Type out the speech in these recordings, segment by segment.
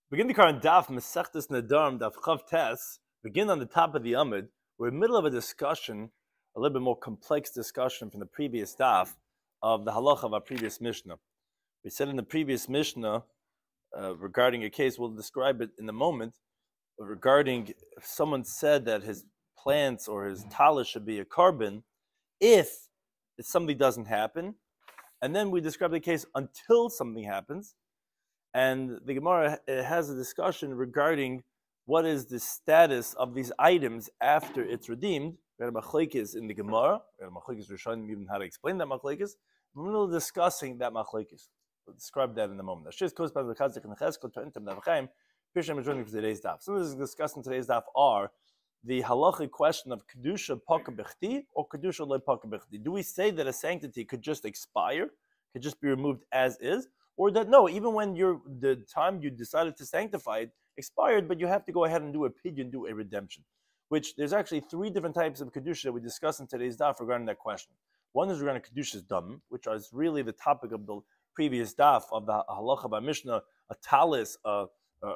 Begin the current Daf Mesechtes Nedarim Daf Chav Tes. Begin on the top of the Amud. We're in the middle of a discussion, a little bit more complex discussion from the previous Daf of the halacha of our previous Mishnah. We said in the previous Mishnah regarding a case, we'll describe it in a moment, regarding if someone said that his plants or his talis should be a carbon if something doesn't happen, and then we describe the case until something happens. And the Gemara has a discussion regarding what is the status of these items after it's redeemed. We had a machlekes in the Gemara. We had a machlekes Rishonim even how to explain that machlekes. We're discussing that machlekes. We'll describe that in a moment. Some of the discussed in today's daf are the halachic question of kedusha paka bechti or kedusha le paka bechti. Do we say that a sanctity could just expire, could just be removed as is? Or that no, even when the time you decided to sanctify it expired, but you have to go ahead and do a pidyon, do a redemption. Which there's actually three different types of kedusha that we discuss in today's daf regarding that question. One is regarding kedusha's dam, which is really the topic of the previous daf of the halacha by Mishnah, a talis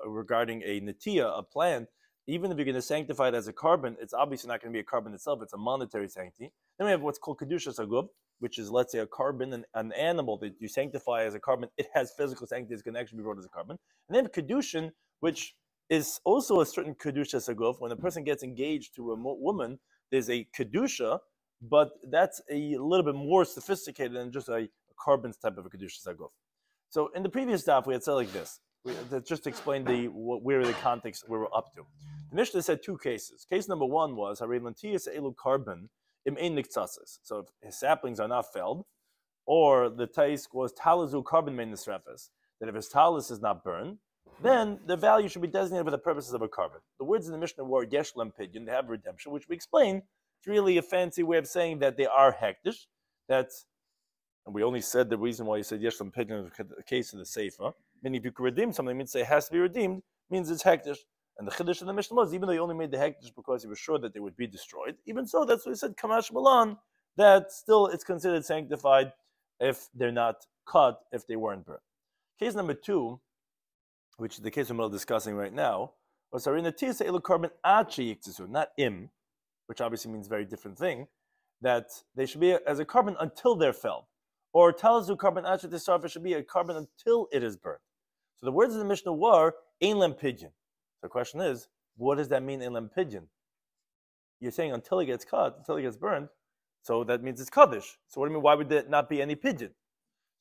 regarding a netiya, a plant. Even if you're going to sanctify it as a carbon, it's obviously not going to be a carbon itself, it's a monetary sanctity. Then we have what's called kedusha sagub, which is, let's say, a carbon, an animal that you sanctify as a carbon, it has physical sanctity, it's going to actually be brought as a carbon. And then kedushin, which is also a certain kedusha saguf. When a person gets engaged to a woman, there's a kedusha, but that's a little bit more sophisticated than just a carbon type of a kedusha saguf. So in the previous daf, we had said like this. Just to explain where the context where we're up to. The Mishnah said two cases. Case number one was Harei lantiyas elu carbon im ein niktsasis. So if his saplings are not felled, or the tais was talazu carbon mein nisrefes, that if his talis is not burned, then the value should be designated for the purposes of a carbon. The words in the Mishnah were yesh lem pidyon, they have redemption, which we explained. It's really a fancy way of saying that they are hektish. And we only said the reason why you said yesh lem pidyon is the case of the seifa. Meaning if you could redeem something, means it has to be redeemed, means it's hektish. And the chiddush of the Mishnah was, even though he only made the hektish because he was sure that they would be destroyed, even so, that's what he said, kamash malan, that still it's considered sanctified if they're not cut, if they weren't burned. Case number two, which is the case we're discussing right now, was harina tisa elu carbon achi yiktisu, not im, which obviously means a very different thing, that they should be as a carbon until they're felled. Or talazu carbon achi tisarfa should be a carbon until it is burned. So the words of the Mishnah were ein lem pidyon. The question is, what does that mean in lem pidyon? You're saying until it gets cut, until it gets burned, so that means it's kaddish. So what do you mean? Why would there not be any pidyon?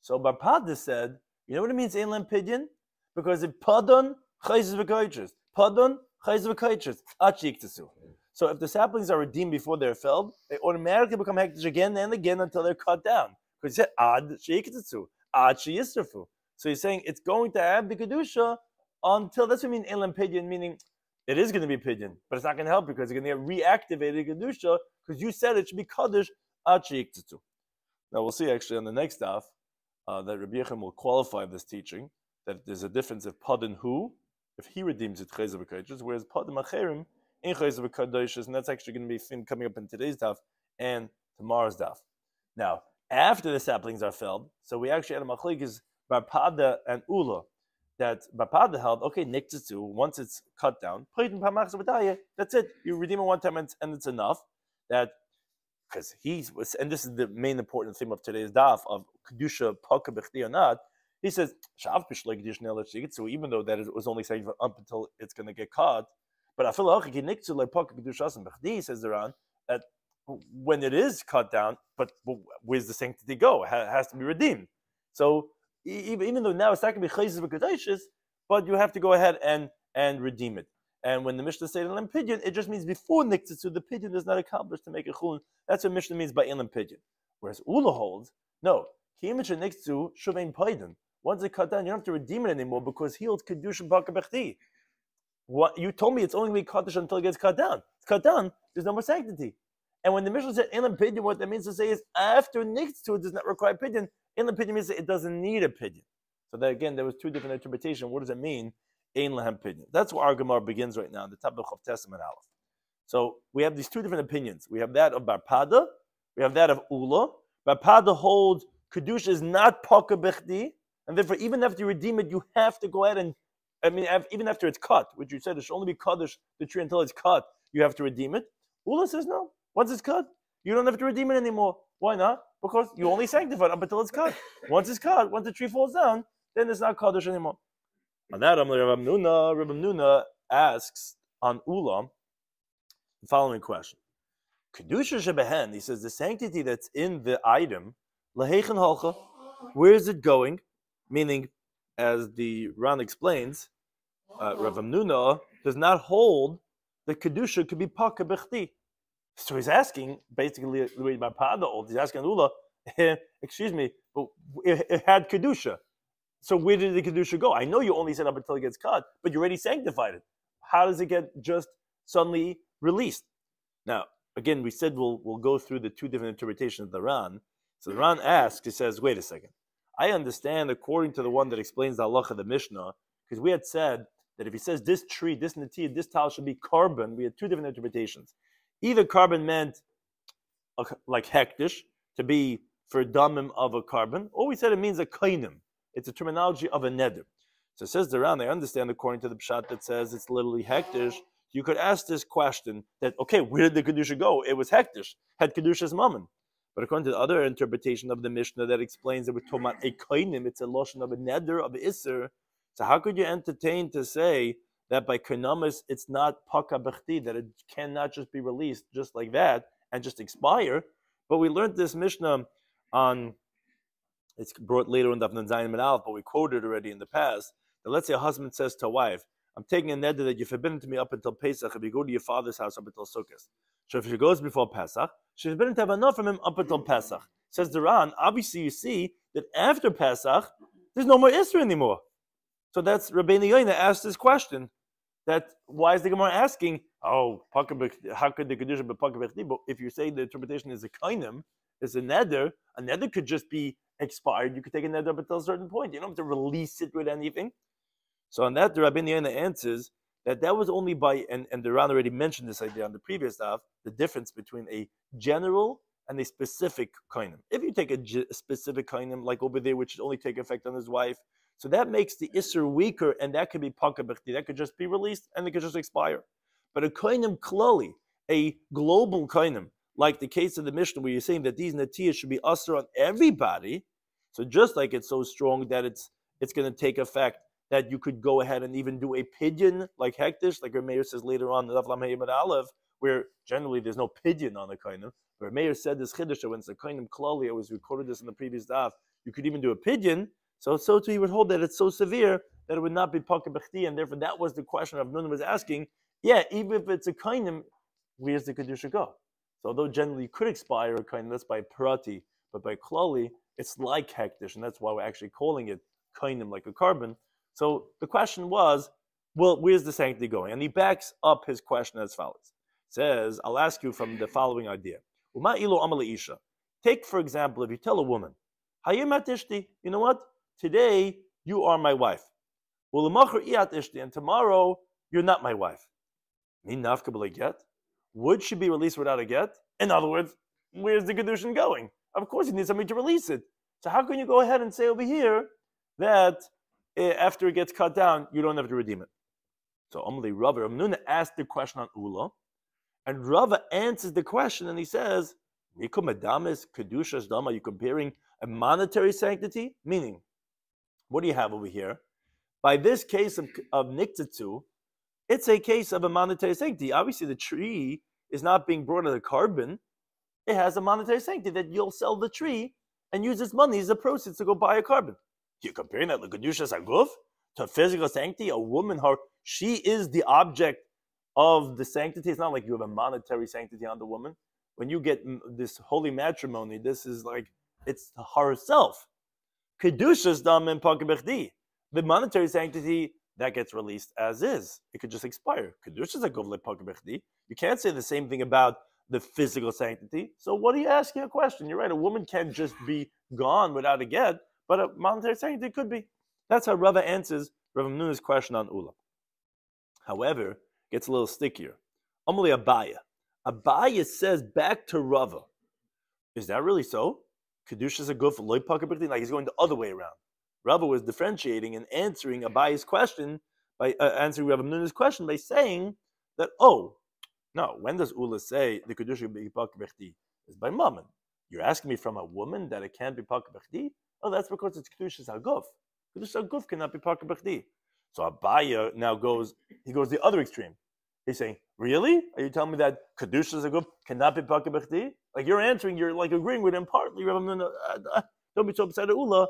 So Bar Pada said, you know what it means in lem pidyon? Because it padon chayzes v'kayches, padon chayzes v'kayches, achi yiktesu. So if the saplings are redeemed before they're felled, they automatically become hektish again and again until they're cut down. Because he said ad sheyiktesu, ad sheyisrafu. So he's saying it's going to have the kedusha until, that's what I mean elam pidyon, meaning it is going to be pidyon, but it's not going to help because it's going to get reactivated kedusha because you said it should be kaddish ad sheyiktesu. Now we'll see actually on the next daf that Rabbi Yechim will qualify this teaching, that there's a difference if padon hu, if he redeems it chayzer v'kayches, whereas padon acherim in chayzer v'kadoshes, and that's actually going to be coming up in today's daf and tomorrow's daf. Now, after the saplings are felled, so we actually had a machlekes Bar Pada and Ula, that Bar Pada held, okay, niktitzu, once it's cut down, that's it. You redeem it one time and it's enough. That because and this is the main important theme of today's daf of kedusha paka bechti or not. He says shav pishlei kedusha ne'elach, so even though that was only saying up until it's going to get cut, but I feel like niktitzu like paka kedusha asan bechti, says around that when it is cut down, but where's the sanctity go? It has to be redeemed. So even though now it's not going to be chayzes v'kadoshes, but you have to go ahead and redeem it. And when the Mishnah said in lem pidyon, it just means before niktitzu, the pidyon is not accomplished to make a chulun. That's what Mishnah means by in lem pidyon. Whereas Ula holds, no, kiyimich niktitzu shuvein pidyon. Once it's cut down, you don't have to redeem it anymore because he holds kedusha baka bechti. What you told me, it's only going to be kaddish until it gets cut down. It's cut down, there's no more sanctity. And when the Mishnah said in lem pidyon, what that means to say is after niktitzu, it does not require pidyon. In the pidyon means that it doesn't need a pidyon. So that again, there was two different interpretations. What does it mean? Ein lahem pidyon. That's where our Gemara begins right now, the top of Chav Testament Aleph. So we have these two different opinions. We have that of Bar Pada, we have that of Ula. Bar Pada holds kedusha is not paka bechdi, and therefore even after you redeem it, you have to go ahead and I mean, even after it's cut, which you said it should only be kaddish the tree until it's cut, you have to redeem it. Ula says no. Once it's cut, you don't have to redeem it anymore. Why not? Because you only sanctify it up until it's cut. Once it's cut, once the tree falls down, then it's not kaddish anymore. On that, Rabbi Nuna asks on Ula the following question. Kedusha shebehen, he says, the sanctity that's in the item, laheichen halcha, where is it going? Meaning, as the Ran explains, Rabbi Nuna does not hold that Kedusha could be paka bechti. So he's asking, basically, the way my Pada holds, he's asking Ula, excuse me, but it had Kedusha. So where did the Kedusha go? I know you only said up until it gets cut, but you already sanctified it. How does it get just suddenly released? Now, again, we said we'll go through the two different interpretations of the Ran. So the Ran asks, he says, wait a second. I understand according to the one that explains the halacha of the Mishnah, because we had said that if he says this tree, this natia, this towel should be carbon, we had two different interpretations. Either carbon meant like hektish, to be for damim of a carbon, or we said it means a kainim. It's a terminology of a neder. So it says the Ran, I understand according to the pshat that says it's literally hektish. You could ask this question that, okay, where did the Kedusha go? It was hektish, had Kedusha's mammon. But according to the other interpretation of the Mishnah that explains that we're talking about a kainim, it's a lotion of a neder, of isser. So how could you entertain to say that by kainamis it's not paka bechti, that it cannot just be released just like that and just expire? But we learned this Mishnah on, it's brought later in Daf Zayin and Aleph, but we quoted already in the past, that let's say a husband says to a wife, I'm taking a neder that you're forbidden to me up until Pesach if you go to your father's house up until Sukkot. So if she goes before Pesach, she's forbidden to have enough from him up until Pesach. Says the Ran, obviously you see that after Pesach, there's no more Isra anymore. So that's Rabbi Yomi asked this question. That why is the Gemara asking, how could the Kedusha be Paka Bechti? But if you say the interpretation is a kainim, is a neder could just be expired. You could take a neder up until a certain point. You don't have to release it with anything. So on that, the Rabbi Yomi answers that was only by, and the Ran already mentioned this idea on the previous daf, the difference between a general and a specific kainim. If you take a specific kainim, like over there, which should only take effect on his wife, so that makes the isser weaker, and that could be paka bechti. That could just be released, and it could just expire. But a kainim klali, a global kainim, like the case of the Mishnah, where you're saying that these natiyas should be usher on everybody, so just like it's so strong that it's going to take effect, that you could go ahead and even do a pidyon, like hektish, like Rameir says later on in Daf Lam Aleph, where generally there's no pidyon on the kainim. But Rameir said this chiddush, when it's a kainim klali, I was recorded this in the previous daf, you could even do a pidyon. So too he would hold that it's so severe that it would not be paka bechti, and therefore that was the question of Nun was asking. Yeah, even if it's a kainim, where's the kedusha go? So although generally you could expire a kainim, that's by parati, but by klali, it's like hektish, and that's why we're actually calling it kainim, like a carbon. So the question was, well, where's the sanctity going? And he backs up his question as follows. Says, I'll ask you from the following idea. Uma ilo amale isha. Take, for example, if you tell a woman, Hayim atishti, you know what? Today, you are my wife. And tomorrow, you're not my wife. Would she be released without a get? In other words, where's the Kedushin going? Of course, you need somebody to release it. So how can you go ahead and say over here that after it gets cut down, you don't have to redeem it? So Amalei Rava Nuna asked the question on Ula, and Rava answers the question, and he says, Mikum Adamis Kedushas Dama, are you comparing a monetary sanctity? Meaning, what do you have over here? By this case of Niktatsu, it's a case of a monetary sanctity. Obviously, the tree is not being brought as a carbon. It has a monetary sanctity that you'll sell the tree and use its money as a proceeds to go buy a carbon. You're comparing that Kedushas Aguf to a physical sanctity. A woman, she is the object of the sanctity. It's not like you have a monetary sanctity on the woman. When you get this holy matrimony, this is like, it's herself. Kedushas dam and pakabechdi. The monetary sanctity, that gets released as is. It could just expire. Kedushas aguf le pakabechdi. You can't say the same thing about the physical sanctity. So what are you asking a question? You're right, a woman can't just be gone without a get, but a monetary sanctity could be. That's how Rava answers Rav Nuna's question on Ula. However, it gets a little stickier. Amalei Abaya. Abaya says back to Rava, is that really so? Kedushas aguf loy pakabechdi, like he's going the other way around. Rava was differentiating and answering Abaya's question by answering Rav Amnun's question by saying that, oh, no, when does Ula say the Kedusha be Pak Bechti? It's by Mammon. You're asking me from a woman that it can't be Pak Bechti? Oh, that's because it's Kedusha Haguf. Kedusha Haguf cannot be Pak Bechti. So Abaya now goes the other extreme. He's saying, really? Are you telling me that Kedusha Haguf cannot be Pak Bechti? Like you're answering, you're like agreeing with him partly. Don't be so upset at Ula.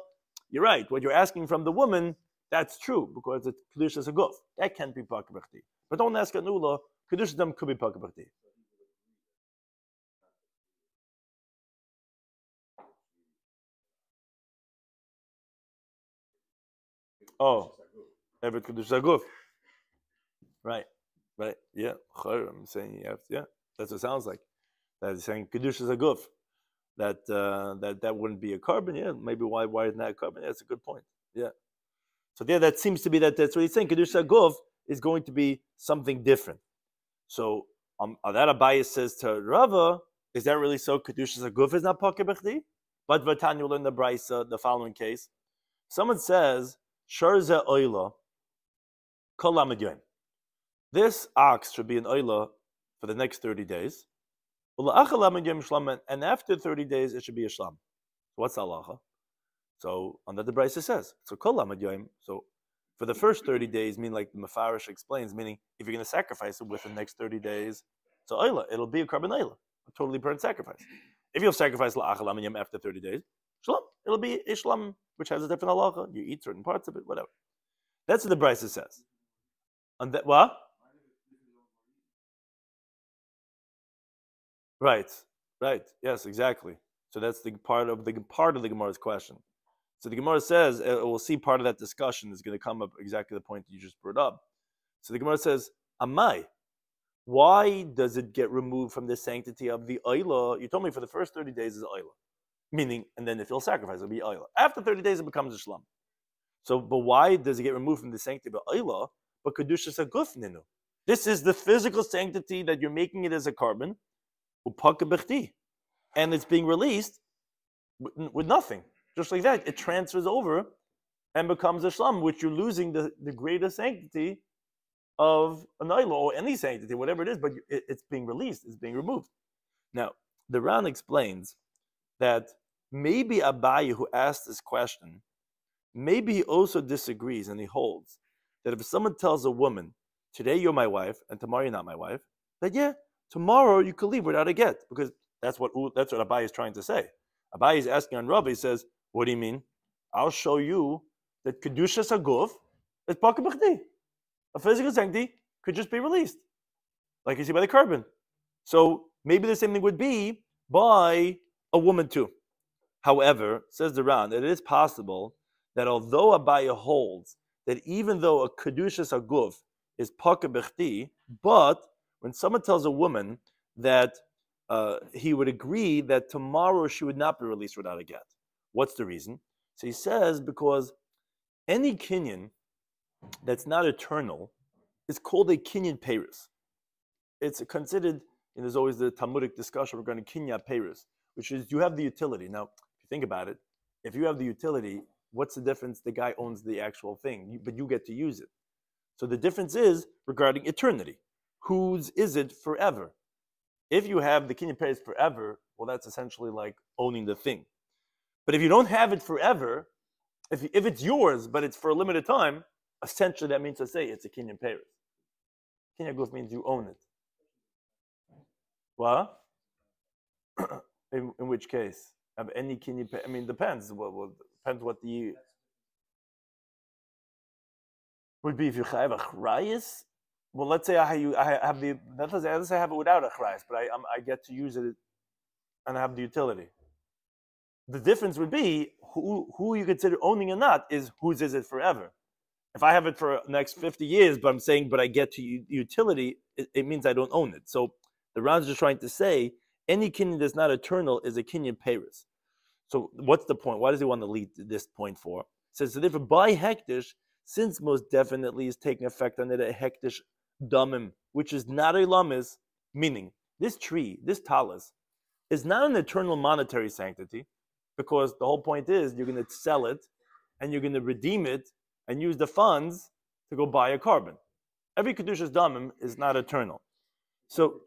You're right. What you're asking from the woman, that's true because it's Kedusha Haguf. That can't be Pak Bechti. But don't ask an Ula. Kedusha Dam could be Pak Bechti. Oh, Eved Kedusha Haguf. Right. Yeah. I'm saying yeah. That's what it sounds like. That is saying Kedusha Haguf. That wouldn't be a carbon. Yeah. Maybe why isn't that a carbon? Yeah, that's a good point. Yeah. So yeah, that seems to be that's what he's saying. Kedusha Haguf is going to be something different. So that Abayis says to Rava, is that really so? Kedusha Haguf is not Pakeh Bechti? But Vatanya will learn the Brisa, the following case. Someone says, Sharza Oila, Kol Lamed Yom. This ox should be an Oila for the next 30 days. And after 30 days, it should be a Shlam. What's halacha? So, on that the Brisa says, so Kol Lamed Yom. So, for the first 30 days, mean like the Mefarish explains, meaning if you're going to sacrifice it within the next 30 days, so Oila, it'll be a carbon Oila, a totally burnt sacrifice. If you'll sacrifice La'achal Lamed Yom after 30 days, Shlam, it'll be a Shlam, which has a different halacha. You eat certain parts of it, whatever. That's what the Brisa says. And that, what? Right. Yes, exactly. So that's the part of the Gemara's question. So the Gemara says, we'll see part of that discussion is going to come up exactly the point that you just brought up. So the Gemara says, Amai, why does it get removed from the sanctity of the Oila? You told me for the first 30 days is Oila. Meaning, and then if you'll sacrifice, it'll be Oila. After 30 days, it becomes a Shlam. So, but why does it get removed from the sanctity of Oila? But Kedusha Haguf Ninu. This is the physical sanctity that you're making it as a carbon, and it's being released with nothing. Just like that, it transfers over and becomes a shlam, which you're losing the greater sanctity of an oila or any sanctity, whatever it is, but it's being released, it's being removed. Now, the Ran explains that maybe Abaye, who asked this question, maybe he also disagrees and he holds that if someone tells a woman, today you're my wife and tomorrow you're not my wife, that yeah, tomorrow you could leave without a get, because that's what Abaye is trying to say. Abaye is asking on Rabbi, he says, what do you mean? I'll show you that Kedusha Haguf is Pakeh Bechti. A physical sanctity could just be released, like you see by the carbon. So maybe the same thing would be by a woman too. However, says the Ran, that it is possible that although Abaye holds that even though a Kedusha Haguf is Pakeh Bechti, but when someone tells a woman that he would agree that tomorrow she would not be released without a get. What's the reason? So he says because any kinyan that's not eternal is called a kinyan Paris. It's considered, and there's always the Talmudic discussion regarding kinyan Paris, which is you have the utility. Now, if you think about it, if you have the utility, what's the difference? The guy owns the actual thing, but you get to use it. So the difference is regarding eternity. Whose is it forever? If you have the kinyan Paris forever, well, that's essentially like owning the thing. But if you don't have it forever, if it's yours, but it's for a limited time, essentially that means to say it's a kinyan Paris. Kinyan Guf means you own it. What? In which case? Have any kinyan Paris? I mean, depends. Well, depends what the... Would be if you have a chrayas. Well, let's say I have the... Let's say I have it without a chrayas, but I get to use it and I have the utility. The difference would be who you consider owning or not is whose is it forever. If I have it for the next 50 years, but I'm saying, but I get to utility, it means I don't own it. So the Ran's just trying to say, any kinyan that's not eternal is a kinyan Paris. So what's the point? Why does he want to lead this point for? It says, so therefore, by hektish, since most definitely is taking effect on it, a hektish damim, which is not a lamis, meaning this tree, this talis, is not an eternal monetary sanctity, because the whole point is you're going to sell it and you're going to redeem it and use the funds to go buy a carbon. Every Kedushas Damim is not eternal. So,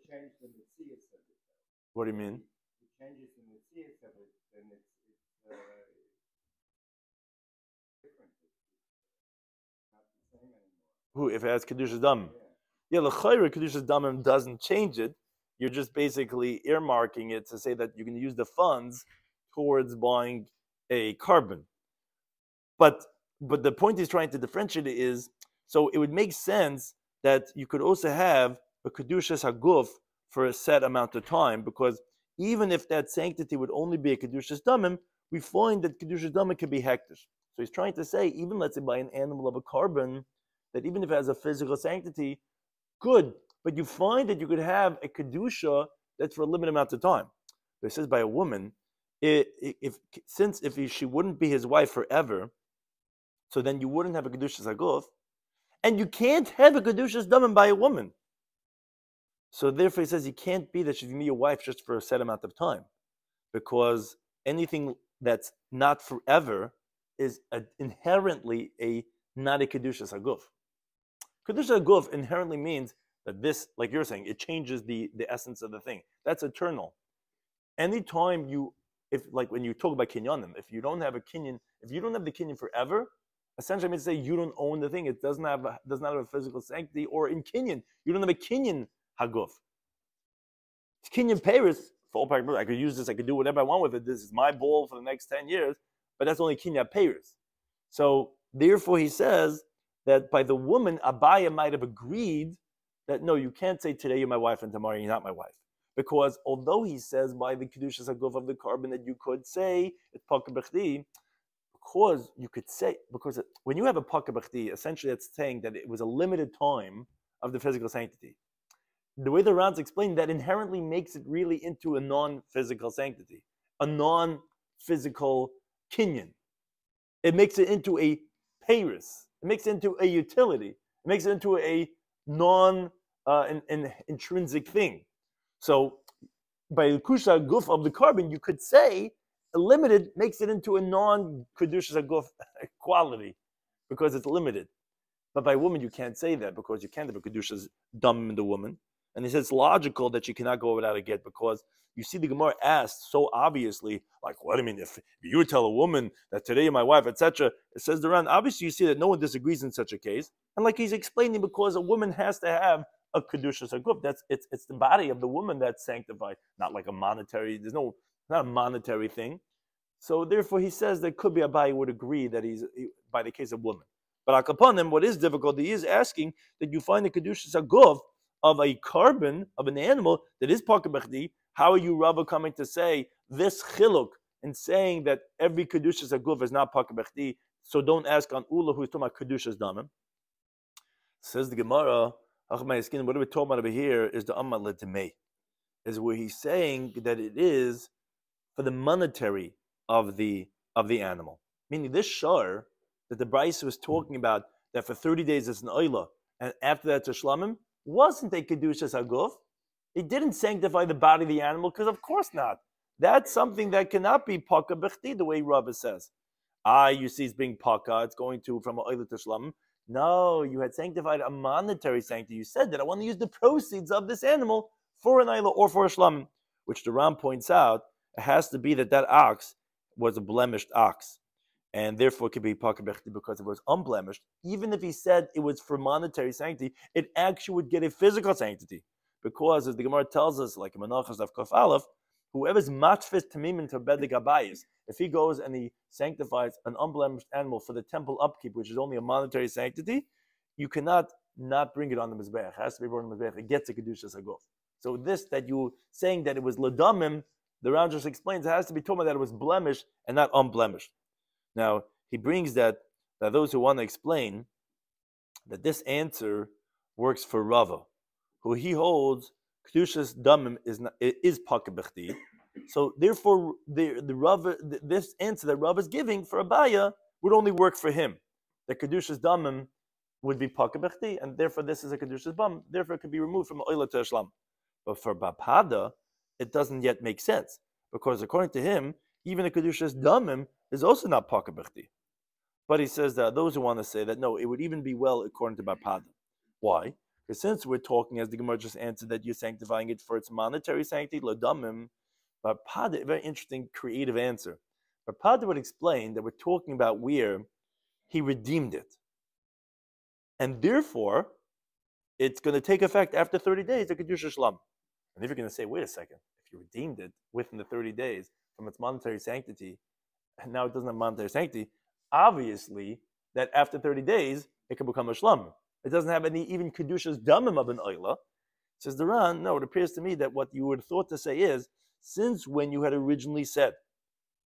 what do you mean? Who, if it has Kedushas Damim? Yeah, l'chayra Kedushas Damim doesn't change it. You're just basically earmarking it to say that you can use the funds towards buying a carbon. But the point he's trying to differentiate is, so it would make sense that you could also have a Kedushas Haguf for a set amount of time, because even if that sanctity would only be a Kedushas Damim, we find that Kedushas Damim can be hektish. So he's trying to say, even let's say by an animal of a carbon, that even if it has a physical sanctity, good, but you find that you could have a Kedusha that's for a limited amount of time. But it says by a woman, if she wouldn't be his wife forever, so then you wouldn't have a Kedushas Haguf, and you can't have a Kedushas Damim by a woman. So therefore he says you can't be that she's going to be your wife just for a set amount of time, because anything that's not forever is inherently not a Kedushas Haguf. Kedushas Haguf inherently means that this, like you're saying, it changes the essence of the thing. That's eternal. Anytime when you talk about kinyanim, if you don't have the kinyan forever, essentially I mean to say you don't own the thing. It does not have a physical sanctity, or in kinyan, you don't have a kinyan haguf. It's kinyan peiros. I could use this, I could do whatever I want with it. This is my ball for the next 10 years, but that's only kinyan peiros. So therefore he says that by the woman, Abaya might have agreed that no, you can't say today you're my wife and tomorrow you're not my wife. Because although he says by the Kedushas Haguf of the carbon that you could say it's Paka B'chdi, because when you have a Paka B'chdi, essentially that's saying that it was a limited time of the physical sanctity. The way the Rans explained that inherently makes it really into a non-physical sanctity, a non-physical kinyan. It makes it into a peiros. It makes it into a utility. It makes it into a intrinsic thing. So by the Kedusha Haguf of the carbon, you could say a limited makes it into a non-Kedusha Haguf quality because it's limited. But by woman, you can't say that because you can't have a Kedusha's Damim in the woman. And he says it's logical that she cannot go without a get, because you see the Gemara asked so obviously, like, what do you mean? If you tell a woman that today you're my wife, etc., it says the Ran, obviously you see that no one disagrees in such a case. And like he's explaining, because a woman has to have a Kedushas Haguf. It's the body of the woman that's sanctified, not like a monetary, not a monetary thing. So therefore he says that could be Abai would agree that by the case of woman. But upon him, what is difficult, he is asking that you find the Kedushas Haguf of a carbon, of an animal that is Paka B'chdi. How are you, Rava, coming to say this chiluk and saying that every Kedushas Haguf is not Paka B'chdi? So don't ask on Ula who's talking about Kedushas Damim. Says the Gemara, what are we talking about over here is the Amma Letemei, is where he's saying that it is for the monetary of the animal. Meaning this shar that the Bryce was talking about, that for 30 days it's an oila, and after that it's a shlamim, wasn't a Kedushas Haguf. It didn't sanctify the body of the animal, because of course not. That's something that cannot be Paka B'chdi, the way Rava says. You see it's being Paka, it's going to from an oila to shlamim. No, you had sanctified a monetary sanctity. You said that I want to use the proceeds of this animal for an oila or for a shlamim, which the Ram points out, it has to be that ox was a blemished ox, and therefore it could be Paka B'chdi because it was unblemished. Even if he said it was for monetary sanctity, it actually would get a physical sanctity. Because as the Gemara tells us, like in Menachos Daf Kaf Aleph, whoever's matfis tamim to bedek abayis, if he goes and he sanctifies an unblemished animal for the temple upkeep, which is only a monetary sanctity, you cannot not bring it on the mizbeach. It has to be brought on the mizbeach. It gets a Kedushas Haguf. So this, that you saying that it was ladamim, the Ram just explains it has to be told that it was blemished and not unblemished. Now, he brings that those who want to explain that this answer works for Rava, who he holds Kedushas Damim is Paka B'chdi. So therefore, this answer that Rava is giving for Abaya would only work for him. The Kedushas Damim would be Paka B'chdi, and therefore this is a Kedushas Bam. Therefore, it could be removed from Oila to Shlam. But for Bapada, it doesn't yet make sense, because according to him, even a Kedushas Damim is also not Paka B'chdi. But he says that those who want to say that, no, it would even be well according to Barpada. Why? Because since we're talking, as the Gemara just answered, that you're sanctifying it for its monetary sanctity, Ladamim, Barpada, a very interesting, creative answer. Barpada would explain that we're talking about where he redeemed it. And therefore, it's going to take effect after 30 days, the Kedusha Shlam. And if you're going to say, wait a second, if you redeemed it within the 30 days from its monetary sanctity, and now it doesn't have monetary sanctity, obviously, that after 30 days, it can become a Shlam. It doesn't have any even Kedusha's Damim of an Oila. Says the Ran, no, it appears to me that what you would have thought to say is, since when you had originally said,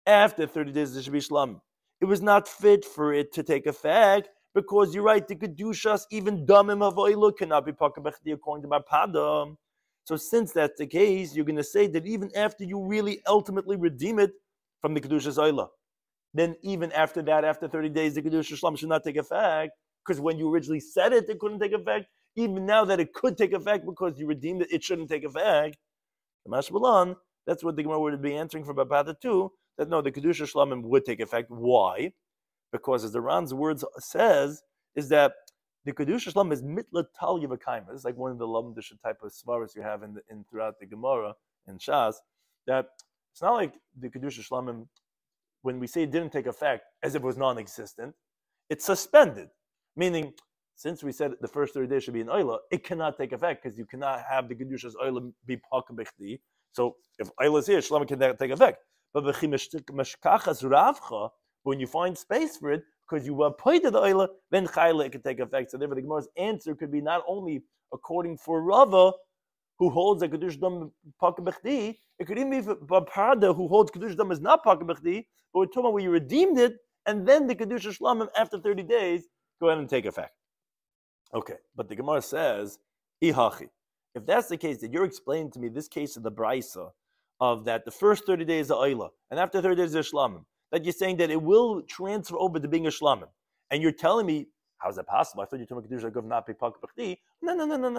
after 30 days, there should be Shlam, it was not fit for it to take effect, because you're right, the Kedushas, even Damim of Oila, cannot be Pakabechdi according to Barpada. So since that's the case, you're going to say that even after you really ultimately redeem it from the Kedushas Oila, then even after that, after 30 days, the Kedusha Shlam should not take effect, because when you originally said it, it couldn't take effect. Even now that it could take effect because you redeemed it, it shouldn't take effect. That's what the Gemara would be answering for Barpada too, that no, the Kedusha Shlamim would take effect. Why? Because as the Ran's words says, is that the Kedusha Shlam is mitla tal yivakayim. It's like one of the lamdish type of svaras you have in throughout the Gemara and Shas, that it's not like the Kedusha Shlamim, when we say it didn't take effect, as if it was non-existent, it's suspended. Meaning, since we said the first 30 days should be an Oila, it cannot take effect because you cannot have the Kedusha's Oila be Pakabechdi. So if Oila is here, Shlam can take effect. But when you find space for it, because you appointed the Oila, then Chayla it can take effect. So therefore the Gemara's answer could be not only according for Rava, who holds that Kedush Dam Pakabechdi, it could even be for Barpada, who holds Kedush Dam is not Pakabechdi, but we're talking about where you redeemed it, and then the Kedusha Shlamim after 30 days go ahead and take effect. Okay, but the Gemara says, Ihachi. If that's the case, that you're explaining to me this case of the Braisa, of that the first 30 days are Oila, and after 30 days is Shlamim, that you're saying that it will transfer over to being a Shlamim. And you're telling me, how is that possible? I thought you told me Kedusha Gov not be Pakabechdi. No,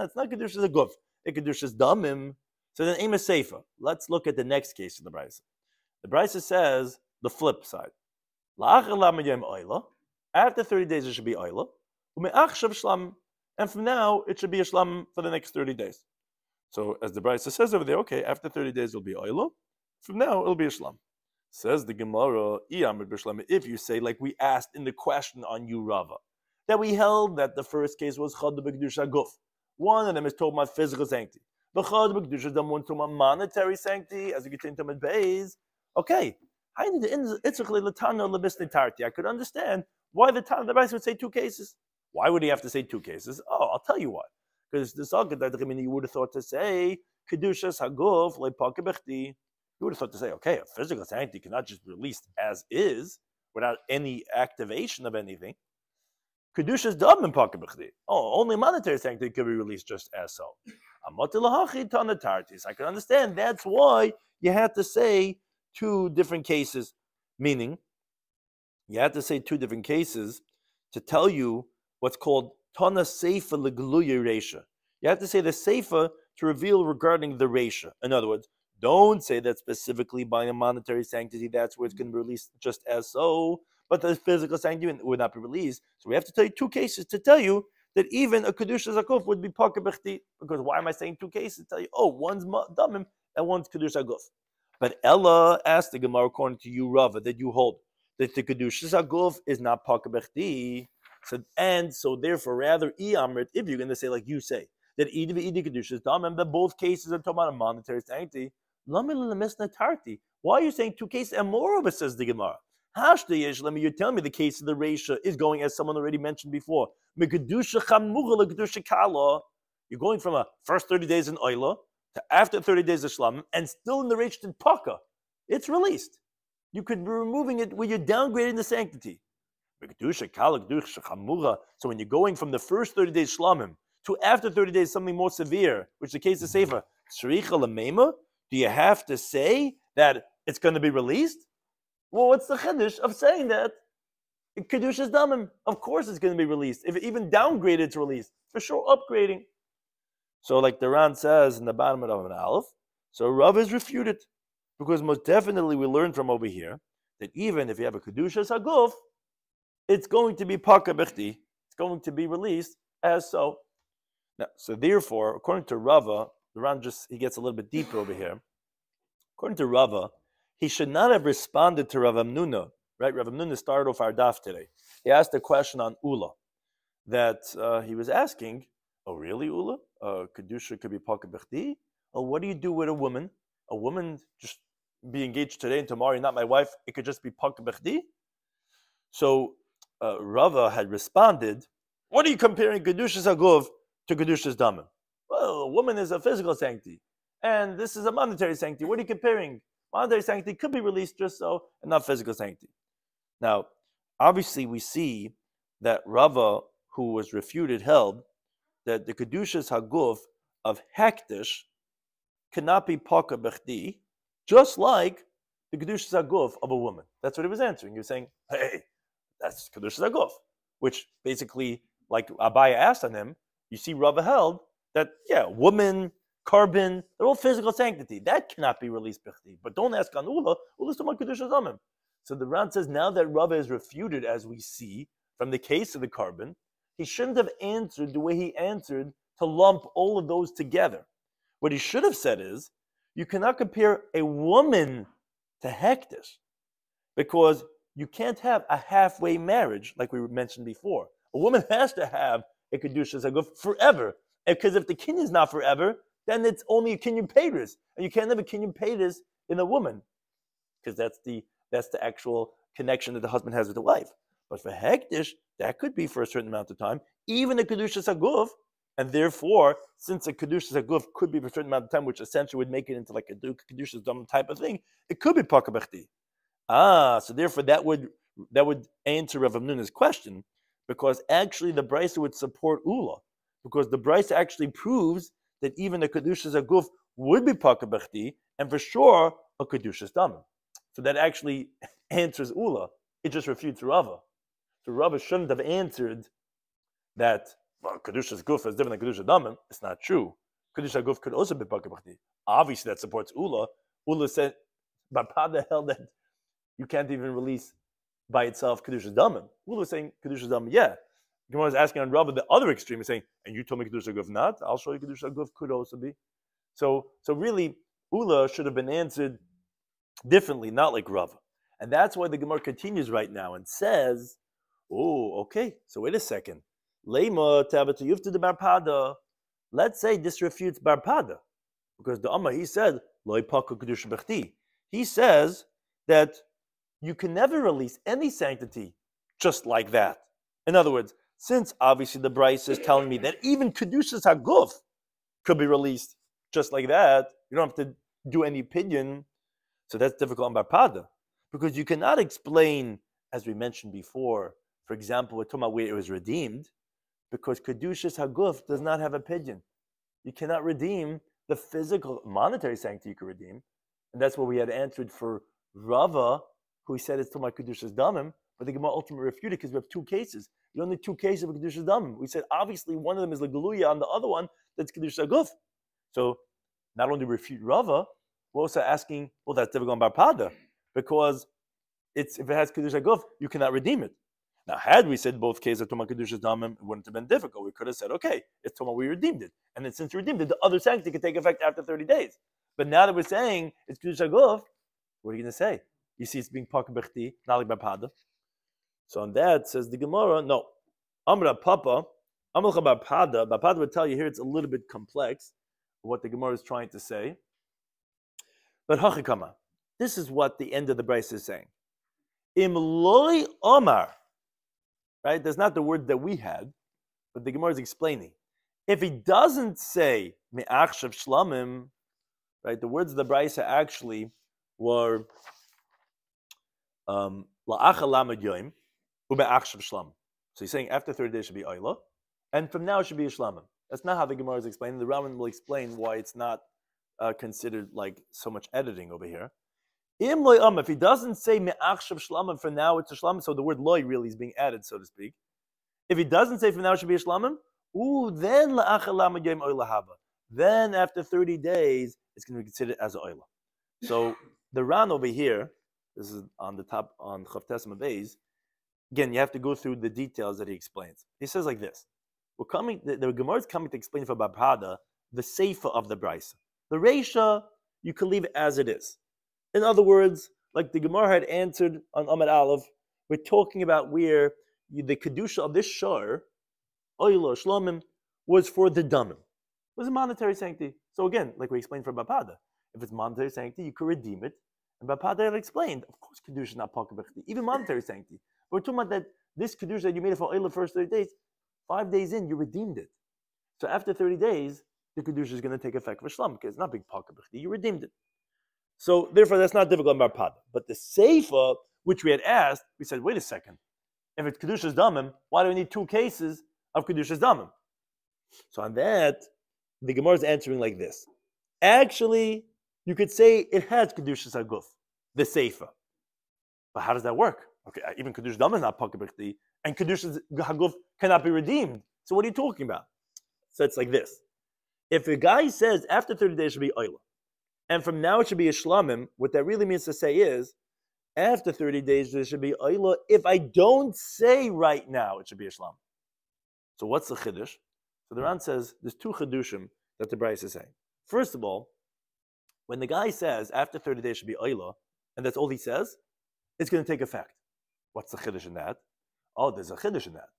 it's not Kedusha Gov. It Kedusha Damim. So then, Ema Seifa. Let's look at the next case of the Braisa. The Braisa says the flip side. After 30 days, it should be Oila. And from now, it should be a Shlam for the next 30 days. So, as the Braisa says over there, okay, after 30 days, it'll be Oila. From now, it'll be a Shlam. Says the Gemara, if you say, like we asked in the question on Urava, that we held that the first case was Chad B'Kedusha Guf. One of them is talking about physical sanctity. The Chad B'Kedusha Dam one talking about monetary sanctity, as you get into Tamid Beis. Okay. I could understand why the Braisa would say two cases. Why would he have to say two cases? Oh, I'll tell you why. Because the Sagad, you would have thought to say, Kedushas Haguf Le'Pakabechdi. You would have thought to say, okay, a physical sanctity cannot just be released as is, without any activation of anything. Kedushas Dam and Pakabechdi. Oh, only monetary sanctity could be released just as so. I can understand. That's why you had to say two different cases. Meaning, you had to say two different cases to tell you what's called Tana Seifa Legluya Reisha. You have to say the Seifa to reveal regarding the Reisha. In other words, don't say that specifically by a monetary sanctity, that's where it's going to be released just as so, but the physical sanctity would not be released. So we have to tell you two cases to tell you that even a Kedusha Zakuf would be Pakabechti. Because why am I saying two cases? To tell you, oh, one's Damim and one's Kedusha Zakuf. But Ella asked the Gemara, according to you, Rava, that you hold that the Kedusha Zakuf is not Pakabechti. So therefore, rather, Iyamrit, if you're going to say like you say, that Idi Kedusha Damim, that both cases are talking about a monetary sanctity, why are you saying two cases and more of it, says the Gemara? You're telling me the case of the Reisha is going as someone already mentioned before. You're going from a first 30 days in Oila to after 30 days of Shlam, and still in the Reisha in Paka. It's released. You could be removing it where you're downgrading the sanctity. So when you're going from the first 30 days Shlamim to after 30 days something more severe, which the case is Sefer, do you have to say that it's going to be released? Well, what's the chiddush of saying that? Kedusha's damim. Of course it's going to be released. If it even downgraded, it's released. For sure, upgrading. So like the Ran says in the bottom of an Aleph, so Rav is refuted. Because most definitely we learn from over here that even if you have a Kedusha's Haguf, it's going to be paka b'chdi. It's going to be released as so. Now, so therefore, according to Rava, the Ran he gets a little bit deeper over here. According to Rava, he should not have responded to Rav Amnuna. Right? Rav Amnuna started off our daf today. He asked a question on Ula that he was asking, oh really, Ula? Kedusha could be paka b'chdi? Oh, what do you do with a woman? A woman just be engaged today and tomorrow, you're not my wife, it could just be paka b'chdi? So Rava had responded, what are you comparing Kedushas Haguf to Kedushas Damim? Well, a woman is a physical sanctity, and this is a monetary sanctity. What are you comparing? Monetary sanctity could be released just so, and not physical sanctity. Now, obviously we see that Rava, who was refuted, held that the Kedushas Haguf of Hektish cannot be paka b'chdi, just like the Kedushas Haguf of a woman. That's what he was answering. He was saying, hey, that's Kedushas Haguf, which basically, like Abaya asked on him, you see Rava held that, yeah, woman, carbon, they're all physical sanctity. That cannot be released b'chdi. But don't ask on Ula. Ula's talking about Kedushas Damim. So the Ran says, now that Rava is refuted, as we see from the case of the carbon, he shouldn't have answered the way he answered to lump all of those together. What he should have said is, you cannot compare a woman to Hektish, because you can't have a halfway marriage, like we mentioned before. A woman has to have a Kedushas Haguf forever, because if the kinyan is not forever, then it's only a kinyan peiros, and you can't have a kinyan peiros in a woman, because that's the actual connection that the husband has with the wife. But for Hektish, that could be for a certain amount of time, even a Kedushas Haguf, and therefore, since a Kedushas Haguf could be for a certain amount of time, which essentially would make it into like a Kedushas Dam type of thing, it could be paka b'chdi. So therefore that would answer Rav Amnuna's question, because actually the Brisa would support Ula, because the Brisa actually proves that even a Kedushas Haguf would be paka b'chdi, and for sure a Kedushas Dam. So that actually answers Ula. It just refutes Rava. So Rava shouldn't have answered that, well, Kedushas Guf is different than Kedushas Damim. It's not true. Kedushas Guf could also be paka b'chdi. Obviously that supports Ula. Ula said, but how the hell that you can't even release by itself Kedushas Damim? Ula is saying Kedushas Damim, yeah. Gemara is asking on Rava the other extreme, is saying, and you told me Kedushas Guf not? I'll show you Kedushas Guf could also be. So really, Ula should have been answered differently, not like Rava. And that's why the Gemara continues right now and says, oh, okay, so wait a second. Lema tabata yufta de barpada. Let's say this refutes barpada, because the Amma, he said, Loi paka kedusha b'chti. He says that you can never release any sanctity just like that. In other words, since obviously the Bryce is telling me that even kedushas haguf could be released just like that, you don't have to do any opinion. So that's difficult on barpada, because you cannot explain, as we mentioned before, for example, with Tumah where it was redeemed, because Kedushas Haguf does not have a pidyon. You cannot redeem the physical, monetary sanctity you can redeem. And that's what we had answered for Rava, who said it's Tumah Kedushas Damim, but the Gemara ultimately refuted because we have two cases. The only two cases of Kedushas Damim. We said obviously one of them is the Galuya, and the other one that's Kedushas Haguf. So not only refute Rava, we're also asking, well, that's difficult on Barpada, because if it has Kedushas Haguf, you cannot redeem it. Now, had we said both cases of Tumah Kedushas Damim, it wouldn't have been difficult. We could have said, okay, it's Tumah, we redeemed it. And then since we redeemed it, the other sanctity can take effect after 30 days. But now that we're saying it's Kedushas Haguf, what are you going to say? You see it's being Paka Bechti, not like Barpada. So on that, says the Gemara, no. Amra Papa, Amrcha Barpada, Barpada would tell you here it's a little bit complex, what the Gemara is trying to say. But Hachikama, this is what the end of the Bryce is saying. Im loy omar, right? That's not the word that we had, but the Gemara is explaining. If he doesn't say me'achshav shlamim, right? The words of the Bryce actually were la'achal lamad yoim u'be'achshav shlam. So he's saying after 30 days should be oila, and from now it should be a shlamim. That's not how the Gemara is explaining. The Rambam will explain why it's not considered like so much editing over here. If he doesn't say me'achshav shlamim, for now it's a shlamim, so the word loy really is being added, so to speak. If he doesn't say for now it should be a shlamim, then la'achal lamad yoim oila haba. Then after 30 days, it's going to be considered as an oila. So the Ran over here, this is on the top on Chav Tesma Beis, Again, you have to go through the details that he explains. He says like this. The Gemara is coming to explain for Babhada the seifa of the Brisa. The Reisha, you can leave it as it is. In other words, like the Gemara had answered on Amud Aleph, we're talking about where the Kedusha of this shiur, Oyla, Shlomim, was for the Damim. It was a monetary sanctity. So again, like we explained for Babhada, if it's monetary sanctity, you could redeem it. And Babhada had explained, of course, Kedusha is not Pakabechti, even monetary sanctity. But we're talking about that this Kedusha that you made it for Oyla first 30 days, 5 days in, you redeemed it. So after 30 days, the Kedusha is going to take effect for Shlam, because it's not big Pakabechti, you redeemed it. So therefore, that's not difficult in Babhada. But the Seifa, which we had asked, we said, wait a second. If it's Kedusha's Damim, why do we need 2 cases of Kedusha's Damim? So on that, the Gemara is answering like this. Actually, you could say it has Kedusha's Haguf, the Seifa. But how does that work? Okay, even Kedusha's Damim is not Pakabechti, and Kedusha's Haguf cannot be redeemed. So what are you talking about? So it's like this. If a guy says after 30 days it should be Oyla, and from now it should be a Shlamim, what that really means to say is, after 30 days there should be Oyla. If I don't say right now it should be a Shlam. So what's the Chiddush? So the Ran says there's 2 Chiddushim that the Bryce is saying. First of all, when the guy says after 30 days should be Oyla, and that's all he says, it's going to take effect. What's the Chiddush in that? Oh, there's a Chiddush in that.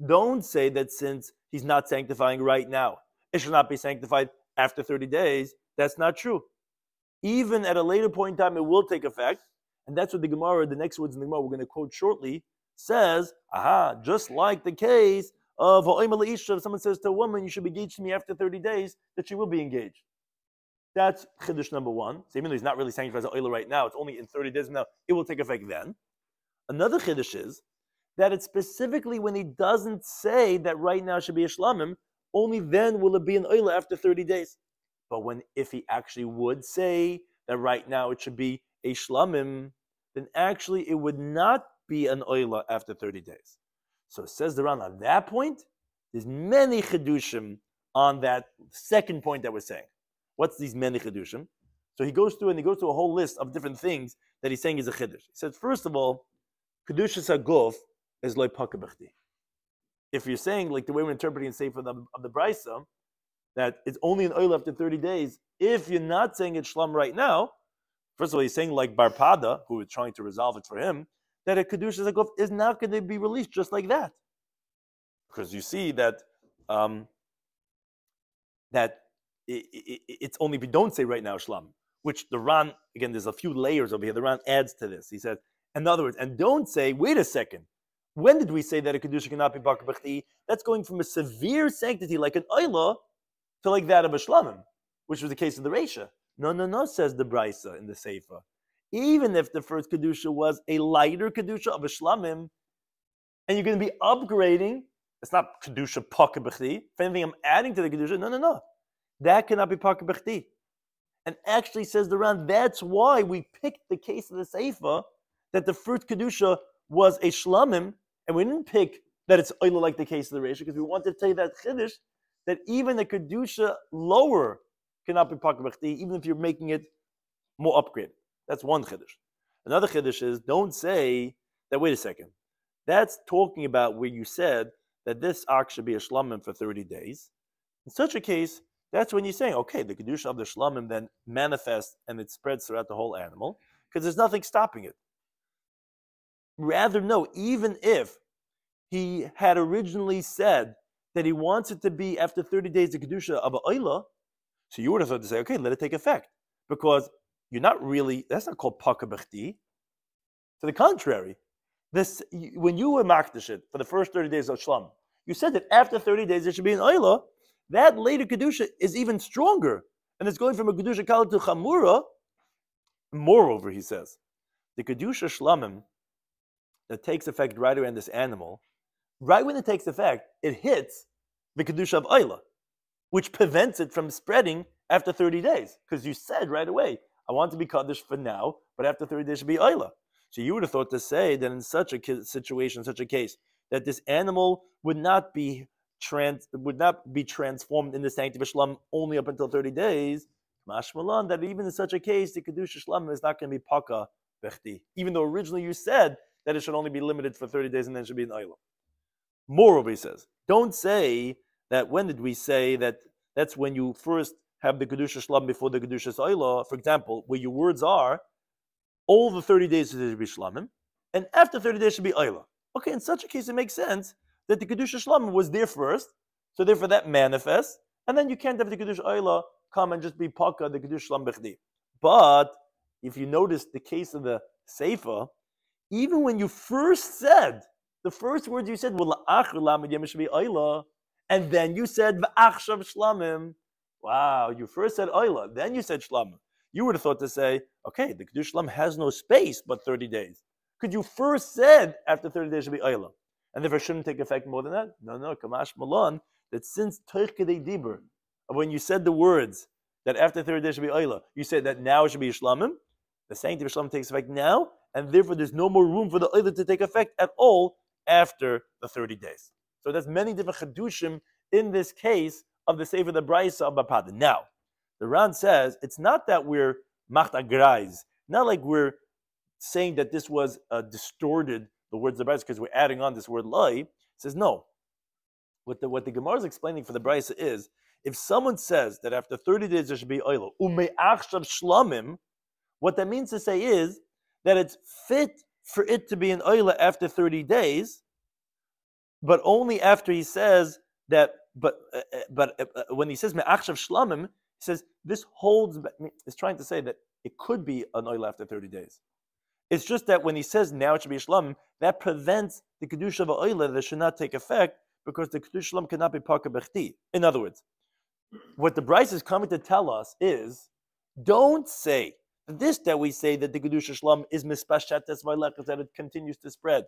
Don't say that since he's not sanctifying right now, it should not be sanctified after 30 days. That's not true. Even at a later point in time, it will take effect. And that's what the Gemara, the next words in the Gemara we're going to quote shortly, says, just like the case of if someone says to a woman, you should be engaged to me after 30 days, that she will be engaged. That's Chiddush number 1. So even though he's not really sanctified as an Oyla right now, it's only in 30 days now, it will take effect then. Another Chiddush is that it's specifically when he doesn't say that right now should be a Shlamim, only then will it be an Oyla after 30 days. But if he actually would say that right now it should be a Shlamim, then actually it would not be an Oyla after 30 days. So it says the Ran on that point, there's many Chidushim on that second point that we're saying. What's these many Chidushim? So he goes through a whole list of different things that he's saying is a Chidush. He says, first of all, Kedushas HaGuf is Loi Pakabechti. If you're saying, like the way we're interpreting and saying of the Brisa, that it's only an oil after 30 days, if you're not saying it's Shlam right now, first of all, he's saying like Barpada, who is trying to resolve it for him, that a Kedushas HaGuf is not going to be released just like that. Because you see that it's only if you don't say right now Shlam, which the Ran, again, there's a few layers over here, the Ran adds to this. He says, in other words, and don't say, wait a second, when did we say that a Kedusha cannot be Bakar B'chti? That's going from a severe sanctity like an Oyla to like that of a Shlamim, which was the case of the Reisha. No, says the Brisa in the Seifa. Even if the first Kedusha was a lighter Kedusha of a Shlamim, and you're going to be upgrading, it's not Kedusha Bakar B'chti. If anything, I'm adding to the Kedusha. No. That cannot be Bakar B'chti. And actually, says the Ran, that's why we picked the case of the Seifa, that the first Kedusha was a Shlamim, and we didn't pick that it's Oyla like the case of the Reisha, because we wanted to tell you that Chiddush, that even a Kedusha lower cannot be Pakar B'chti, even if you're making it more upgraded. That's one Chiddush. Another Chiddush is, don't say that, wait a second, that's talking about where you said that this ox should be a Shlamim for 30 days. In such a case, that's when you're saying, okay, the Kedusha of the Shlamim then manifests and it spreads throughout the whole animal, because there's nothing stopping it. Rather, no, even if he had originally said that he wants it to be after 30 days the Kedusha of an Oyla, so you would have thought to say, okay, let it take effect. Because you're not really, that's not called Pakar B'chti. To the contrary, when you were Makdash it for the first 30 days of Shlam, you said that after 30 days there should be an Oyla. That later Kedusha is even stronger. And it's going from a Kedusha Kala to Chamura. Moreover, he says, the Kedusha Shlamim that takes effect right around this animal, right when it takes effect, it hits the Kedusha of Oyla, which prevents it from spreading after 30 days. Because you said right away, I want to be Kaddish for now, but after 30 days should be Oyla. So you would have thought to say that in such a situation, such a case, that this animal would not be transformed in the sanctity of Shlam only up until 30 days. Mashmalan, that even in such a case, the Kedusha Shlam is not going to be Pakar B'chti. Even though originally you said that it should only be limited for 30 days and then it should be an Oila. Moreover, he says, don't say that when did we say that that's when you first have the Kedusha Shlam before the Kedusha Oila. For example, where your words are, all the 30 days should be Shlamim, and after 30 days should be Oila. Okay, in such a case, it makes sense that the Kedusha Shlamim was there first, so therefore that manifests, and then you can't have the Kedusha Oila come and just be Paka, the Kedusha Shlam Bechdi. But if you notice the case of the Seifa, even when you first said, the first words you said, and then you said, V'achshav Shlamim. Wow, you first said Oila, then you said Shlamim. You would have thought to say, okay, the Kedusha Shlam has no space but 30 days. Because you first said after 30 days should be Oila. And therefore shouldn't take effect more than that? No, Kamash Malan, that since Toich Kedei Dibur, when you said the words that after 30 days should be Oila, you said that now it should be Shlamim, the sanctity of Shlamim takes effect now, and therefore there's no more room for the Oila to take effect at all after the 30 days. So there's many different Chedushim in this case of the Sefer the Braisa of Bapada. Now, the Ran says, it's not that we're machtagrais, not like we're saying that this was distorted, the words of the Braisa, because we're adding on this word lai. It says, no. What the Gemara is explaining for the Braisa is, if someone says that after 30 days there should be oila, ume'achshav shlamim, what that means to say is that it's fit for it to be an oila after 30 days, but only after he says that, but when he says me'achshav shlamim, he says this holds, it's trying to say that it could be an oila after 30 days. It's just that when he says now it should be a shlamim, that prevents the kedusha of a oila that should not take effect, because the kedusha shlam cannot be parka bechti. In other words, what the Bryce is coming to tell us is, don't say this that we say that the kedusha shlam is mispashates v'leches, that it continues to spread,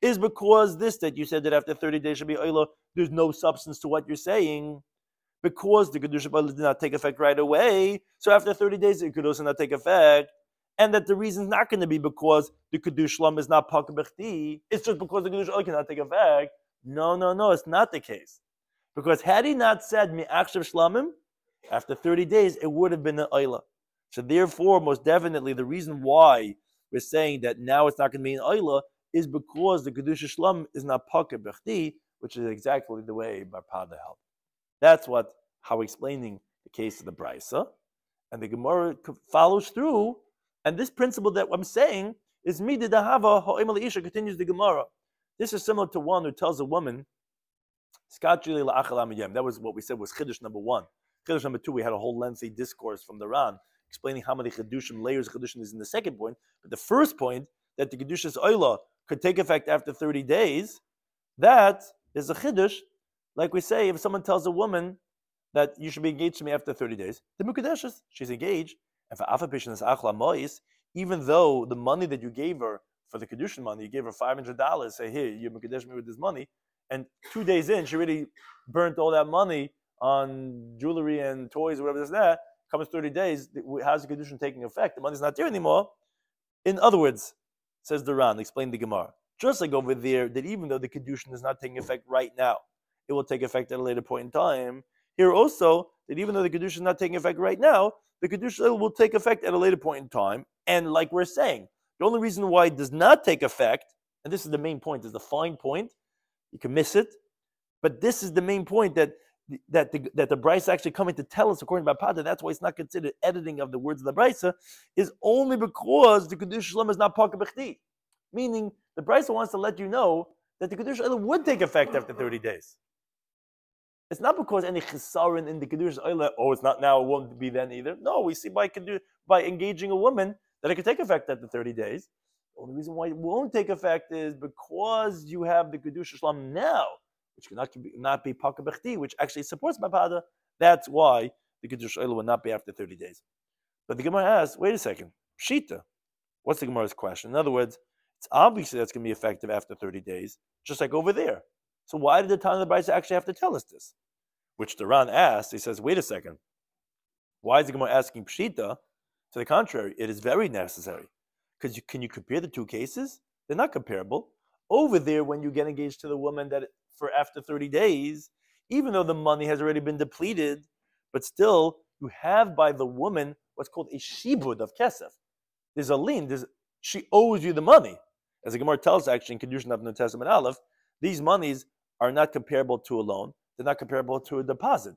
is because this that you said that after 30 days should be oila, there's no substance to what you're saying, because the kedusha oila did not take effect right away, so after 30 days it could also not take effect, and that the reason is not going to be because the kedusha shlam is not parka bechti, it's just because the kedusha oila cannot take effect. No, it's not the case. Because had he not said mi'achshav shlamim, after 30 days, it would have been an oila. So therefore, most definitely, the reason why we're saying that now it's not going to be an oila is because the kedusha shlam is not parka bechti, which is exactly the way Bar Pada held. That's how explaining the case of the Braisa. And the Gemara follows through, and this principle that I'm saying is midid ahava ha'omer le'isha, continues the Gemara. This is similar to one who tells a woman, that was what we said was Chiddush number 1. Chiddush number 2, we had a whole lengthy discourse from the Ran explaining how many Chiddushim, layers of Chiddushim is in the second point. But the first point, that the Kedusha's Oila could take effect after 30 days, that is a Chiddush. Like we say, if someone tells a woman that you should be engaged to me after 30 days, the Mukadeshes, she's engaged. And for Afa Pishin is Achla Mois, even though the money that you gave her, for the Kedushin money, you gave her $500, say, here, you Mekadesh me with this money, and 2 days in, she already burnt all that money on jewelry and toys, whatever this that, comes 30 days, how's the Kedushin taking effect? The money's not there anymore. In other words, says the Ran, explain the Gemara, just like over there, that even though the Kedushin is not taking effect right now, it will take effect at a later point in time. Here also, that even though the Kedushin is not taking effect right now, the Kedushin will take effect at a later point in time, and like we're saying, the only reason why it does not take effect, and this is the main point, is the fine point, you can miss it, but this is the main point that the Braisa actually coming to tell us, according to Bapada, that's why it's not considered editing of the words of the Braisa, is only because the Kedusha Shlam is not parka bechti. Meaning, the Braisa wants to let you know that the Kedusha Shlam would take effect after 30 days. It's not because any chisaron in the Kedusha Shlam, it's not now, it won't be then either. No, we see by engaging a woman, that it could take effect after 30 days. The only reason why it won't take effect is because you have the Kedusha Shlam now, which cannot not be Parka Bechti, which actually supports Bapada. That's why the Kedusha Shlam will not be after 30 days. But the Gemara asks, wait a second, Pshita. What's the Gemara's question? In other words, it's obviously that's going to be effective after 30 days, just like over there. So why did the Tana of the Braisa actually have to tell us this? Which the Ran asks, he says, wait a second. Why is the Gemara asking Pshita? To the contrary, it is very necessary. Because can you compare the two cases? They're not comparable. Over there, when you get engaged to the woman that for after 30 days, even though the money has already been depleted, but still you have by the woman what's called a shibud of kesef. There's a lien, she owes you the money. As the Gemara tells actually in Kedushin of New Testament Aleph, these monies are not comparable to a loan. They're not comparable to a deposit.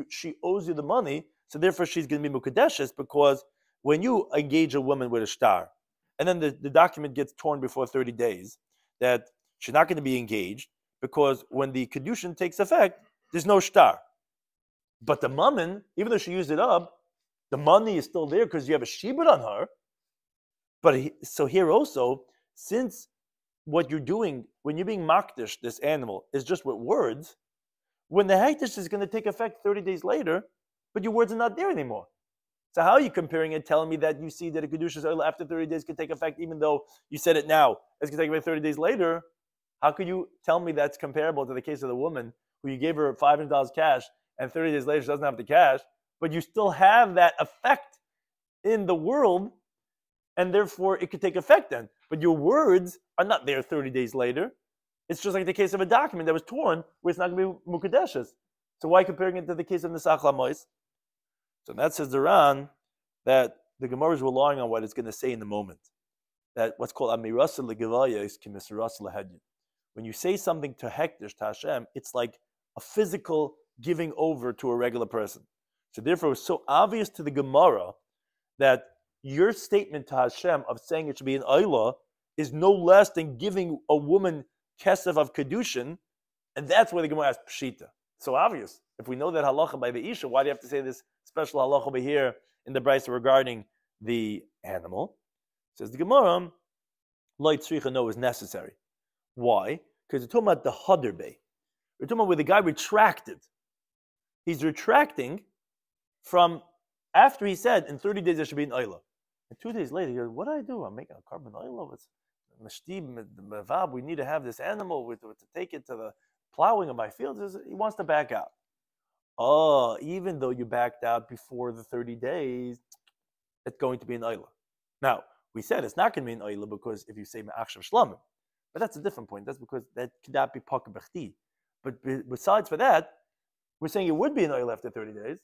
She owes you the money, so therefore she's going to be mukadeshes, because when you engage a woman with a shtar, and then the document gets torn before 30 days, that she's not going to be engaged, because when the Kedushin takes effect, there's no shtar. But the mammon, even though she used it up, the money is still there because you have a shibud on her. But so here also, since what you're doing, when you're being makdish, this animal, is just with words, when the hektish is going to take effect 30 days later, but your words are not there anymore. So how are you comparing it, telling me that you see that a kedusha's oil after 30 days can take effect, even though you said it now, it's going to take effect 30 days later? How could you tell me that's comparable to the case of the woman who you gave her $500 cash and 30 days later she doesn't have the cash, but you still have that effect in the world, and therefore it could take effect then. But your words are not there 30 days later. It's just like the case of a document that was torn, where it's not going to be mukadeshes. So why comparing it to the case of Nesach Lamois? So that says the Ran that the Gemara is relying on what it's going to say in the moment. That what's called Amirasa Legavaya is Kimisarasa Lahedyin. When you say something to Hektish, to Hashem, it's like a physical giving over to a regular person. So therefore, it's so obvious to the Gemara that your statement to Hashem of saying it should be an Ayla is no less than giving a woman kesef of Kedushin, and that's where the Gemara asks Pshita. So obvious. If we know that halacha by the Isha, why do you have to say this special halacha over here in the Brisa regarding the animal? Says the Gemara, Lo Tzricha no is necessary. Why? Because we're talking about the Hadar Bay. We're talking about where the guy retracted. He's retracting from after he said in 30 days there should be an Ayla. And 2 days later, he goes, what do I do? I'm making a carbon Ayla with Mashtib, Mevab. We need to have this animal to take it to the plowing of my fields. He wants to back out. Oh, even though you backed out before the 30 days, it's going to be an Ayla. Now, we said it's not going to be an Ayla because if you say Ma'achshav Shlamim, but that's a different point. That's because that could not be Pak Bechti. But besides for that, we're saying it would be an Ayla after 30 days,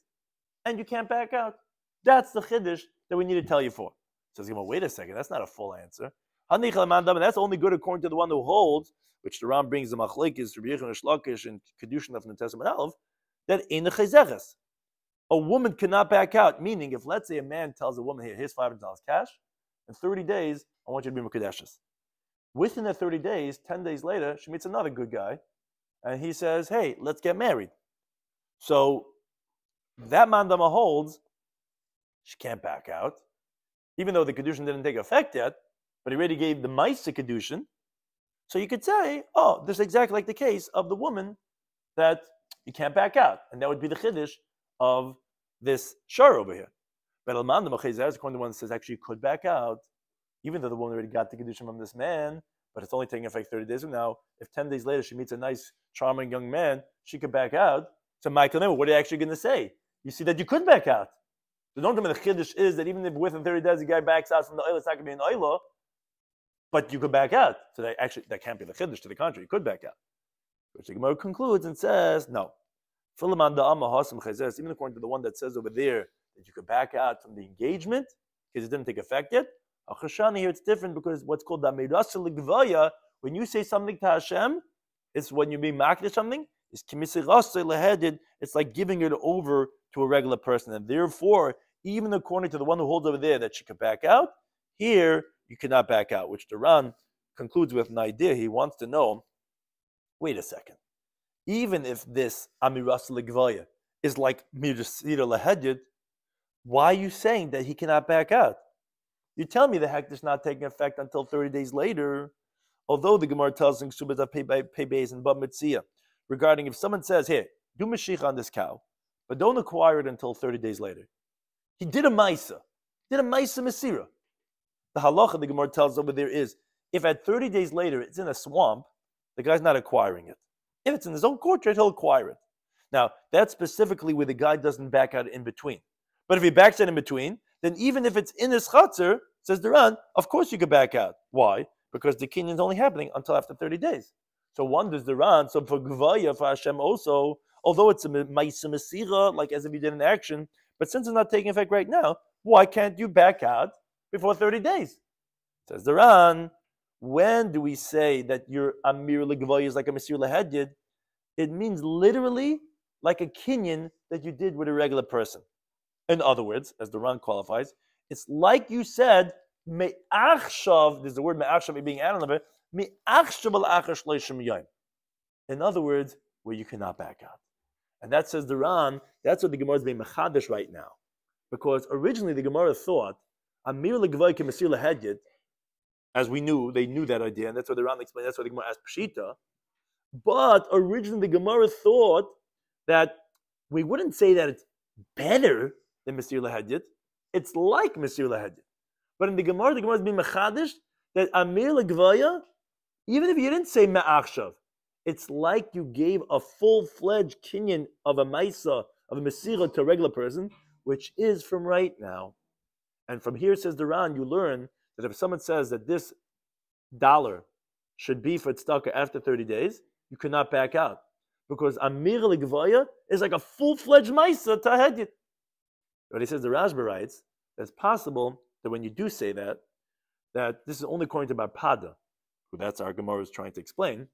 and you can't back out. That's the Chiddush that we need to tell you for. So he's going, wait a second, that's not a full answer. And that's only good according to the one who holds, which the Ram brings the Machlekes, Rabbi Yechon Shlakish, and Kedushin of the Testament Aleph, that in the Chezeches, a woman cannot back out. Meaning, if let's say a man tells a woman, here, here's $500 cash, in 30 days, I want you to be Mekadeshes. Within the 30 days, 10 days later, she meets another good guy, and he says, hey, let's get married. So that mandama holds, she can't back out, even though the Kedushin didn't take effect yet, but he already gave the Maisa Kedushin. So you could say, oh, this is exactly like the case of the woman that you can't back out. And that would be the Chiddush of this shar over here. But Al-Man, the Machizah, according to the one that says actually you could back out, even though the woman already got the Kedushin from this man, but it's only taking effect 30 days from now. If 10 days later she meets a nice, charming young man, she could back out. So Michael, what are you actually going to say? You see that you could back out. So don't tell me the Chiddush is that even if within 30 days the guy backs out from the oil, it's not going to be an oil, but you could back out. So that can't be the Chiddush. To the contrary, you could back out. Which the Gemara concludes and says, no. Even according to the one that says over there that you could back out from the engagement because it didn't take effect yet, here it's different because what's called the Amirasa Legvaya, when you say something to Hashem, it's when you're being makdish something, it's like giving it over to a regular person. And therefore, even according to the one who holds over there that she could back out, here you cannot back out, which the Ran concludes with an idea. He wants to know, wait a second. Even if this Amiras Legvaya is like Mirasira Lahedid, why are you saying that he cannot back out? You tell me the hektish is not taking effect until 30 days later, although the Gemara tells in Ksubas of Pei Beis and Bab Mitzia, regarding if someone says, here, do Mashiach on this cow, but don't acquire it until 30 days later. He did a Maisa, Masira. The halacha the Gemara tells over there is, if at 30 days later it's in a swamp, the guy's not acquiring it. If it's in his own courtyard, he'll acquire it. Now, that's specifically where the guy doesn't back out in between. But if he backs out in between, then even if it's in his chatzar, says the Ran, of course you could back out. Why? Because the kinyan is only happening until after 30 days. So wonders the Ran, so for Gvaya, for Hashem also, although it's a Maisa Masira, like as if you did an action, but since it's not taking effect right now, why can't you back out before 30 days? Says the Ran, when do we say that your Amir Legvoy is like a Mesir Lahedid? It means literally like a kinyan that you did with a regular person. In other words, as the Ran qualifies, it's like you said, me'achshav, there's the word me'achshav being added on it, me'achshav al-achash leishim yoyim. In other words, where you cannot back out. And that says the Ran, that's what the Gemara is being mechadish right now. Because originally the Gemara thought, Amir Legvoy ke Mesir Lahedid, as we knew, they knew that idea, and that's what the Ran explained, that's what the Gemara asked Pshita. But originally the Gemara thought that we wouldn't say that it's better than Mesir Lahedid. It's like Mesir Lahedid. But in the Gemara is being mechadish that Amir Legvoya, even if you didn't say Me'achshav, it's like you gave a full-fledged kinyan of a Maisa, of a Mesira to a regular person, which is from right now. And from here, says the Ran, you learn that if someone says that this dollar should be for tzedakah after 30 days, you cannot back out. Because Amir Legvoya is like a full-fledged Maisa to Hedit. But he says, the Rashba writes, that it's possible that when you do say that this is only according to Bar Pada, who that's our Gemara is trying to explain,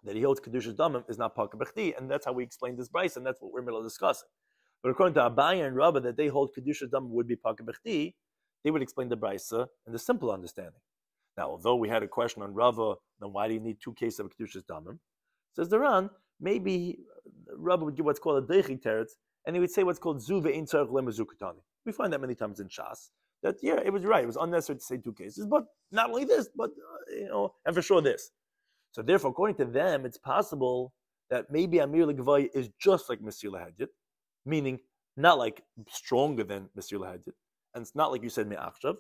that he holds Kedushas Damim is not Paka Bechti, and that's how we explain this Bryce, and that's what we're in the middle of discussing. But according to Abaya and Rabba, that they hold Kedushas Damim would be Paka Bechti, they would explain the Bryce in the simple understanding. Now, although we had a question on Rava, then why do you need 2 cases of Kedushas Damim? Says the Ran, maybe Rava would give what's called a Deichi Teretz, and he would say what's called Zu ve'in tzarech lemezukatani. We find that many times in Shas. That, yeah, it was right. It was unnecessary to say 2 cases. But not only this, but, and for sure this. So therefore, according to them, it's possible that maybe Amir Legvoy is just like Mesir Lahedid, meaning not like stronger than Mesir Lahedid, and it's not like you said Me'achshav.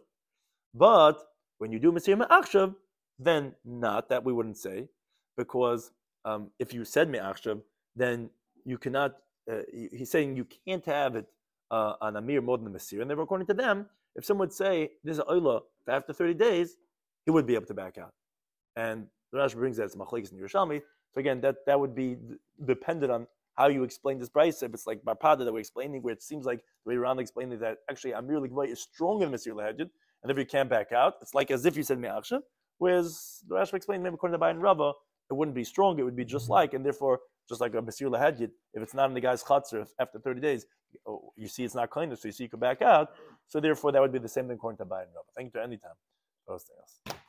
But when you do Mesir Me'achshav, then not, that we wouldn't say, because if you said Me'achshav, then you cannot, he's saying you can't have it on Amir more than the Mesir. And therefore, according to them, if someone would say, this is Oila, after 30 days, he would be able to back out. And the Rashi brings that it's Machlekes and Yerushalmi. So again, that would be dependent on how you explain this Bryce. If it's like Bar Pada that we're explaining, where it seems like the way around explaining that actually Amir Legvoy is stronger than Mesir Lahedid, and if you can't back out, it's like as if you said Me'achshav. Whereas the Rashi explained, maybe according to Abai and Rava, it wouldn't be strong, it would be just like, and therefore, just like a Mesir Lahedid, if it's not in the guy's chatzar after 30 days, you see it's not clean, so you see you can back out. So therefore, that would be the same thing according to Abai and Rava. Thank you to any time.